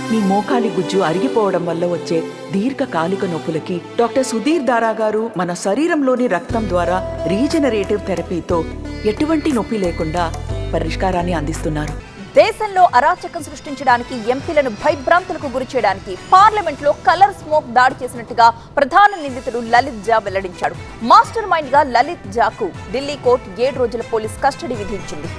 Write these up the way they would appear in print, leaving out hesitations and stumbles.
మీ మోకాలి గుజ్జు అరిగిపోవడం వల్ల వచ్చే దీర్ఘకాలిక నొప్పులకి డాక్టర్ సుధీర్ దారా గారు మన శరీరంలోని రక్తం ద్వారా రీజనరేటివ్ థెరపీతో ఎటువంటి నొప్పి లేకుండా పరిష్కారాన్ని అందిస్తున్నారు. దేశంలో అరాచకం సృష్టించడానికి, ఎంపీలను భయభ్రాంతులకు గురి చేయడానికి పార్లమెంట్ లో కలర్ స్మోక్ దాడి చేసినట్టుగా ప్రధాన నిందితుడు లలిత్ ఝా వెల్లడించాడు. మాస్టర్ మైండ్ గా లలిత్ ఝాకు ఢిల్లీ కోర్టు 7 రోజుల పోలీస్ కస్టడీ విధించింది.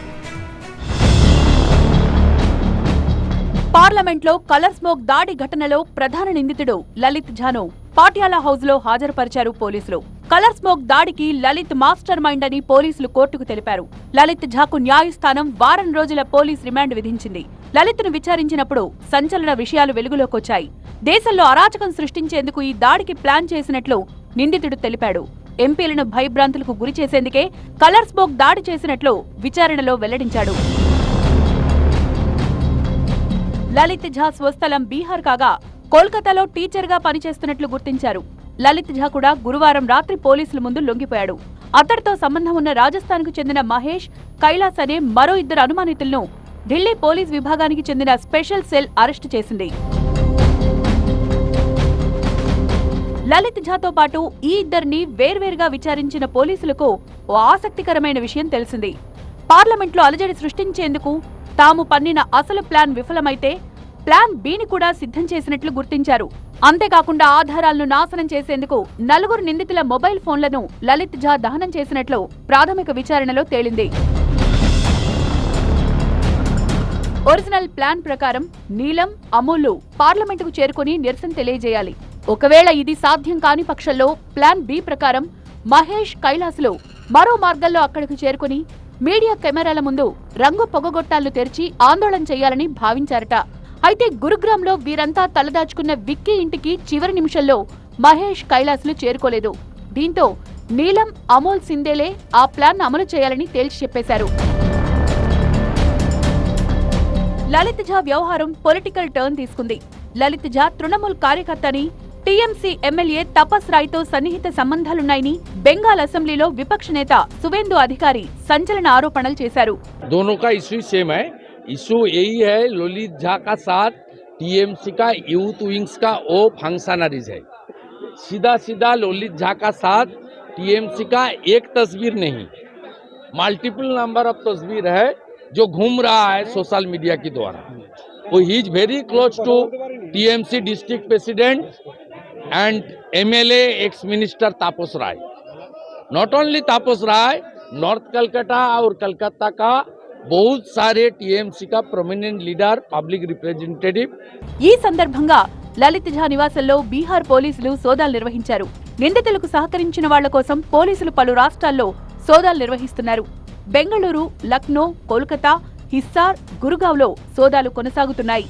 పార్లమెంట్ లో కలర్ స్మోక్ దాడి ఘటనలో ప్రధాన నిందితుడు లలిత్ ఝాను పాటియాలా హౌస్ లో హాజరుపరిచారు పోలీసులు. కలర్ స్మోక్ దాడికి లలిత్ మాస్టర్ మైండ్ అని పోలీసులు కోర్టుకు తెలిపారు. లలిత్ ఝాకు న్యాయస్థానం వారం రోజుల పోలీస్ రిమాండ్ విధించింది. లలిత్ ను విచారించినప్పుడు సంచలన విషయాలు వెలుగులోకొచ్చాయి. దేశంలో అరాచకం సృష్టించేందుకు ఈ దాడికి ప్లాన్ చేసినట్లు నిందితుడు తెలిపాడు. ఎంపీలను భయభ్రాంతులకు గురి చేసేందుకే కలర్ స్మోక్ దాడి చేసినట్లు విచారణలో వెల్లడించాడు. లలిత్ ఝా స్వస్థలం బీహార్ కాగా కోల్కతాలో టీచర్ గా పనిచేస్తున్నట్లు గుర్తించారు. లలిత్ ఝా కూడా గురువారం రాత్రి పోలీసుల ముందు లొంగిపోయాడు. అతడితో సంబంధం ఉన్న రాజస్థాన్ కు చెందిన మహేష్, కైలాస్ అనే మరో 2 అనుమానితులను ఢిల్లీ పోలీస్ విభాగానికి చెందిన స్పెషల్ సెల్ అరెస్టు చేసింది. లలిత్ ఝాతో పాటు ఈ ఇద్దరిని వేర్వేరుగా విచారించిన పోలీసులకు ఓ ఆసక్తికరమైన విషయం తెలిసింది. పార్లమెంట్లో అలజడి సృష్టించేందుకు తాము పన్నిన అసలు ప్లాన్ విఫలమైతే ప్లాన్ బిని కూడా సిద్ధం చేసినట్లు గుర్తించారు. అంతేకాకుండా ఆధారాలను నాశనం చేసేందుకు 4 నిందితుల మొబైల్ ఫోన్లను లలిత్ ఝా దహనం చేసినట్లు ప్రాథమిక విచారణలో తేలింది. ఒరిజినల్ ప్లాన్ ప్రకారం నీలం, అమూల్ పార్లమెంటుకు చేరుకుని నిరసన తెలియజేయాలి. ఒకవేళ ఇది సాధ్యం కాని పక్షంలో ప్లాన్ బి ప్రకారం మహేష్, కైలాసులు మరో మార్గంలో అక్కడికి చేరుకుని మీడియా కెమెరాల ముందు రంగు పొగగొట్టాలను తెరిచి ఆందోళన చేయాలని భావించారట. అయితే గురుగ్రామ్లో వీరంతా తలదాచుకున్న విక్కీ ఇంటికి చివరి నిమిషంలో మహేష్, కైలాసులు చేరుకోలేదు. దీంతో నీలం, అమోల్ సిందేలే ఆ ప్లాన్ అమలు చేయాలని తేల్చి చెప్పేశారు. లలిత్ ఝా వ్యవహారం పొలిటికల్ టర్న్ తీసుకుంది. లలిత్ ఝా తృణమూల్ కార్యకర్త అని, టీఎంసీ ఎమ్మెల్యే తపస్ రాయ్తో సన్నిహిత సంబంధాలున్నాయని బెంగాల్ అసెంబ్లీలో విపక్ష నేత సువేందు అధికారి సంచలన ఆరోపణలు చేశారు. दोनों का इश्यू सेम है. इश्यू यही है, ललित झा का साथ टीएमसी का यूथ विंग्स का वो फंक्शनरीज है. सीधा सीधा ललित झा का साथ टीएमसी का एक तस्वीर नहीं, मल्टीपल नंबर ऑफ तस्वीर है जो घूम रहा है सोशल मीडिया के द्वारा. वो he is very close to TMC district president and MLA ex minister Tapas Ray. Not only Tapas Ray, north Calcutta और कलकत्ता का बहुत सारे टीएमसी का प्रोमिनेंट लीडर, पब्लिक रिप्रेजेंटेटिव. ఈ సందర్భంగా లలిత్ ఝా నివాసంలో బీహార్ పోలీసులు సోదాలు నిర్వహించారు. నిందితులకు సహకరించిన వాళ్ల కోసం పోలీసులు పలు రాష్ట్రాల్లో సోదాలు నిర్వహిస్తున్నారు. బెంగళూరు, లక్నో, కోల్కతా, హిస్సార్, గురుగావ్లో సోదాలు కొనసాగుతున్నాయి.